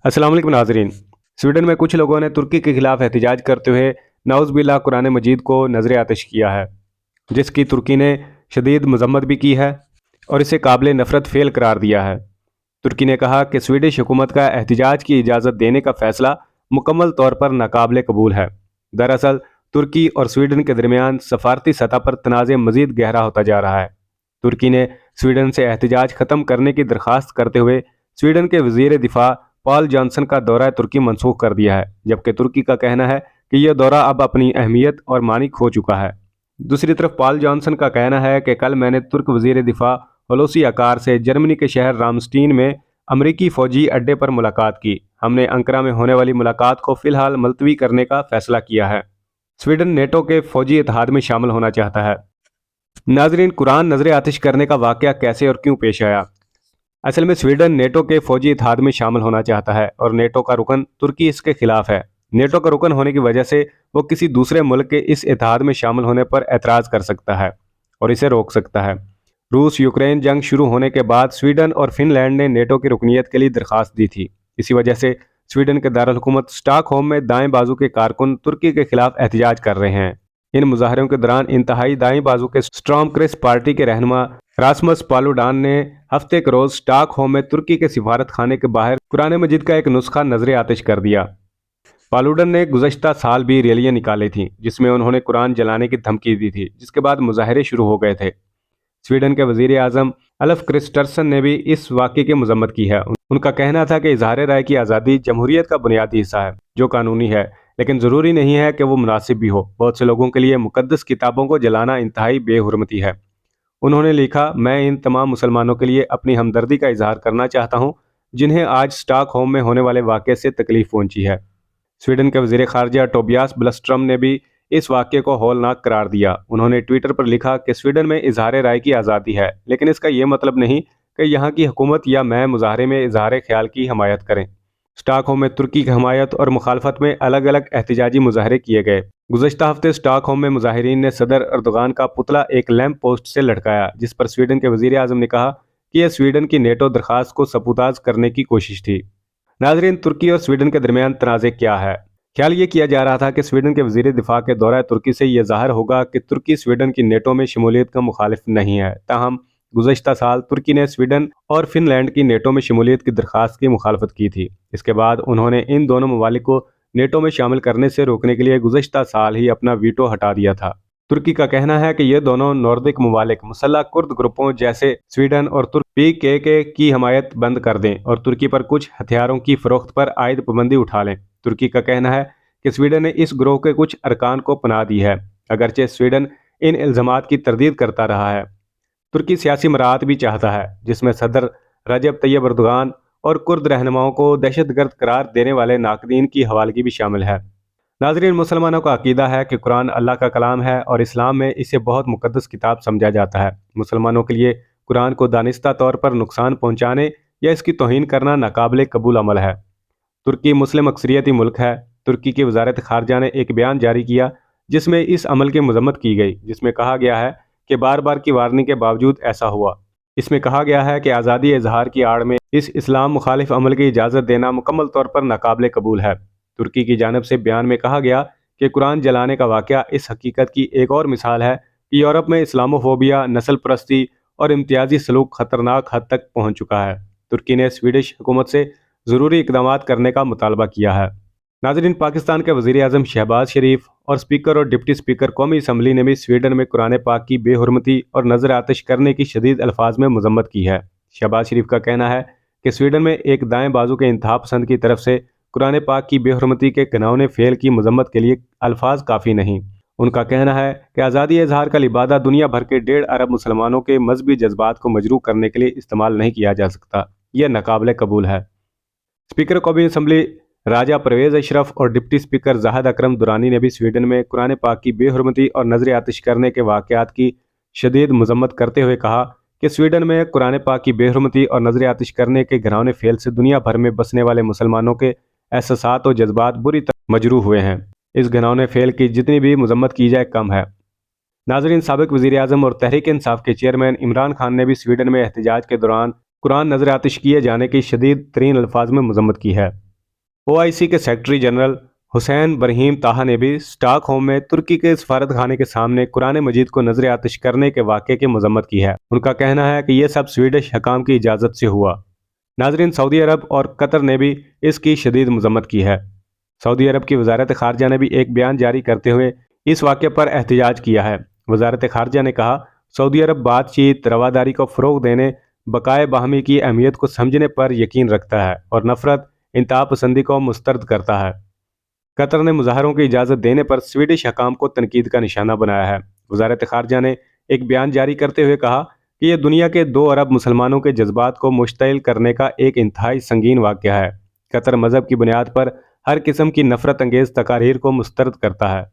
अस्सलाम वालेकुम नाज़रीन। स्वीडन में कुछ लोगों ने तुर्की के खिलाफ एहतजाज करते हुए नाउज़ बिल्लाह कुरान मजीद को नज़र आतिश किया है, जिसकी तुर्की ने शदीद मजम्मत भी की है और इसे काबिल नफ़रत फ़ेल करार दिया है। तुर्की ने कहा कि स्वीडिश हुकूमत का एहतजाज की इजाज़त देने का फ़ैसला मुकम्मल तौर पर नाकाबिल कबूल है। दरअसल तुर्की और स्वीडन के दरमियान सफारती सतह पर तनाज़ मज़ीद गहरा होता जा रहा है। तुर्की ने स्वीडन से एहतजाज ख़त्म करने की दरख्वास्त करते हुए स्वीडन के वज़ीर दिफा पॉल जॉनसन का दौरा तुर्की मनसूख कर दिया है, जबकि तुर्की का कहना है कि यह दौरा अब अपनी अहमियत और मानी खो चुका है। दूसरी तरफ पॉल जॉनसन का कहना है कि कल मैंने तुर्क वज़ीर दिफा होलोसी अकार से जर्मनी के शहर रामस्टीन में अमरीकी फ़ौजी अड्डे पर मुलाकात की। हमने अंकरा में होने वाली मुलाकात को फ़िलहाल मुलतवी करने का फ़ैसला किया है। स्वीडन नेटो के फ़ौजी इत्तेहाद में शामिल होना चाहता है। नाजरीन, कुरान नजर आतिश करने का वाक़या कैसे और क्यों पेश आया? असल में स्वीडन नेटो के फौजी इत्तेहाद में शामिल होना चाहता है और नेटो का रुकन तुर्की इसके खिलाफ है। नेटो का रुकन होने की वजह से वो किसी दूसरे मुल्क के इस इत्तेहाद में शामिल होने पर एतराज़ कर सकता है और इसे रोक सकता है। रूस यूक्रेन जंग शुरू होने के बाद स्वीडन और फिनलैंड ने नेटो की रुकनीत के लिए दरख्वास्त दी थी। इसी वजह से स्वीडन के दारुल हुकूमत स्टॉकहोम में दाएं बाजू के कारकुन तुर्की के खिलाफ एहतजाज कर रहे हैं। इन मुजाहरों के दौरान इंतहाई दाएं बाजू के स्ट्रॉम क्रिस पार्टी के रहनुमा रासमस पालुडान ने हफ्ते के रोज स्टॉकहोम में तुर्की के सिफारत खाने के बाहर कुरान मजीद का एक नुस्खा नजर आतिश कर दिया। पालुडन ने गुज़श्ता साल भी रैलियां निकाली थी जिसमें उन्होंने कुरान जलाने की धमकी दी थी, जिसके बाद मुजाहरे शुरू हो गए थे। स्वीडन के वजीर आज़म अल्फ क्रिस्टर्सन ने भी इस वाक़े की मजम्मत की है। उनका कहना था कि इजहार राय की आज़ादी जमहूरियत का बुनियादी हिस्सा है जो कानूनी है, लेकिन ज़रूरी नहीं है कि वो मुनासिब भी हो। बहुत से लोगों के लिए मुकद्दस किताबों को जलाना इंतहाई बेहुरमती है। उन्होंने लिखा, मैं इन तमाम मुसलमानों के लिए अपनी हमदर्दी का इजहार करना चाहता हूँ जिन्हें आज स्टॉकहोम में होने वाले वाक़े से तकलीफ पहुंची है। स्वीडन के वज़ीर ख़ारजा टोबियास बिलस्ट्रम ने भी इस वाक़े को हौलनाक करार दिया। उन्होंने ट्विटर पर लिखा कि स्वीडन में इजहार राय की आज़ादी है, लेकिन इसका ये मतलब नहीं कि यहाँ की हुकूमत या मैं मुजाहरे में इजहार ख्याल की हमायत करें। स्टॉकहोम में तुर्की की हमायत और मुखालफत में अलग अलग एहतजाजी मुजाहरे किए गए। गुज़श्ता हफ्ते स्टॉकहोम में मुजाहिरीन ने सदर अर्दोगान का पुतला एक लैंप पोस्ट से लटकाया, जिस पर स्वीडन के वज़ीर आज़म ने कहा कि यह स्वीडन की नेटो दरख्वास्त को सबूताज करने की कोशिश थी। नाजरीन, तुर्की और स्वीडन के दरमियान तनाज़े क्या है? ख्याल ये किया जा रहा था कि स्वीडन के वज़ीर दिफा के दौरा तुर्की से यह ज़ाहिर होगा कि तुर्की स्वीडन की नेटो में शमूलियत का मुखालिफ नहीं है। ताहम गुज़श्ता साल तुर्की ने स्वीडन और फिनलैंड की नेटो में शमूलियत की दरख्वास्त की मुखालफत की थी। इसके बाद उन्होंने इन दोनों ममालिक को नेटो में शामिल करने से रोकने के लिए गुज़श्ता साल ही अपना वीटो हटा दिया था। तुर्की का कहना है कि ये दोनों नॉर्दिक ममालिक मुसल्लह कुर्द ग्रुपों जैसे स्वीडन और तुर्क PKK की हमायत बंद कर दें और तुर्की पर कुछ हथियारों की फ़रोख्त पर आयद पाबंदी उठा लें। तुर्की का कहना है कि स्वीडन ने इस ग्रोह के कुछ अरकान को पनाह दी है, अगरचे स्वीडन इन इल्ज़ामात की तरदीद करता रहा है। तुर्की सियासी मराहत भी चाहता है, जिसमें सदर रजब तैयब अर्दोगान और कुर्द रहनुमाओं को दहशतगर्द करार देने वाले नाकदीन की हवालगी भी शामिल है। नाजरीन, मुसलमानों का अकीदा है कि कुरान अल्लाह का कलाम है और इस्लाम में इसे बहुत मुकद्दस किताब समझा जाता है। मुसलमानों के लिए कुरान को दानिस्ता तौर पर नुकसान पहुँचाने या इसकी तौहीन करना नाकाबिल कबूल अमल है। तुर्की मुस्लिम अक्सरियती मुल्क है। तुर्की की वजारत खारजा ने एक बयान जारी किया जिसमें इस अमल की मजम्मत की गई, जिसमें कहा गया है कि बार बार की वार्निंग के बावजूद ऐसा हुआ। इसमें कहा गया है कि आज़ादी इजहार की आड़ में इस इस्लाम मुखालिफ अमल की इजाज़त देना मुकम्मल तौर पर नाकाबिल कबूल है। तुर्की की जानब से बयान में कहा गया कि कुरान जलाने का वाक़या इस हकीकत की एक और मिसाल है कि यूरोप में इस्लामोफोबिया, नस्ल परस्ती और इम्तियाजी सलूक ख़तरनाक हद तक पहुँच चुका है। तुर्की ने स्वीडिश हुकूमत से ज़रूरी इक़दामात करने का मुतालबा किया है। नाज़रीन, पाकिस्तान के वज़ीर आज़म शहबाज शरीफ और स्पीकर और डिप्टी स्पीकर कौमी असम्बली ने भी स्वीडन में कुरान पाक की बेहुरमती और नज़र आतिश करने की शदीद अल्फाज में मजम्मत की है। शहबाज शरीफ का कहना है कि स्वीडन में एक दाएं बाजू के इंतहा पसंद की तरफ से कुरान पाक की बेहुरमती के घिनौने फेल की मजम्मत के लिए अल्फाज काफ़ी नहीं। उनका कहना है कि आज़ादी इजहार का लिबादा दुनिया भर के 1.5 अरब मुसलमानों के मजहबी जज्बात को मजरूह करने के लिए इस्तेमाल नहीं किया जा सकता। यह नाकाबिल कबूल है। स्पीकर कौमी असम्बली राजा परवेज़ अशरफ और डिप्टी स्पीकर जाहिद अकरम दुरानी ने भी स्वीडन में कुरान पाक की बेहुरमती और नजर आतिश करने के वाक़यात की शदीद मजम्मत करते हुए कहा कि स्वीडन में कुरान पाक की बेहुरमती और नजर आतिश करने के घिनौने फेल से दुनिया भर में बसने वाले मुसलमानों के एहसासात और जज्बात बुरी तरह मजरूह हुए हैं। इस घिनौने फेल की जितनी भी मजम्मत की जाए कम है। नाज़रीन, साबिक वज़ीर आज़म और तहरीक इंसाफ के चेयरमैन इमरान खान ने भी स्वीडन में एहतजाज के दौरान कुरान नजर आतिश किए जाने की शदीद तरीन अल्फाज में मजम्मत की है। OIC کے سیکرٹری جنرل حسین برہیم طاہا نے بھی اسٹاک ہوم میں ترکی کے سفارت خانے کے سامنے قرآن مجید کو نظر آتش کرنے کے واقعے کی مذمت کی ہے۔ ان کا کہنا ہے کہ یہ سب سویڈش حکام کی اجازت سے ہوا۔ ناظرین، سعودی عرب اور قطر نے بھی اس کی شدید مذمت کی ہے۔ سعودی عرب کی وزارت خارجہ نے بھی ایک بیان جاری کرتے ہوئے اس واقعے پر احتجاج کیا ہے۔ وزارت خارجہ نے کہا، سعودی عرب بات چیت، رواداری کو فروغ دینے، بقائے باہمی کی اہمیت کو سمجھنے پر یقین رکھتا ہے اور نفرت، انتہا پسندی کو مسترد کرتا ہے۔ قطر نے مظاہروں کی اجازت دینے پر سویڈش حکام کو تنقید کا نشانہ بنایا ہے۔ وزارت خارجہ نے ایک بیان جاری کرتے ہوئے کہا کہ یہ دنیا کے 2 ارب مسلمانوں کے جذبات کو مشتعل کرنے کا ایک انتہائی سنگین واقعہ ہے۔ قطر مذہب کی بنیاد پر ہر قسم کی نفرت انگیز تقاریر کو مسترد کرتا ہے۔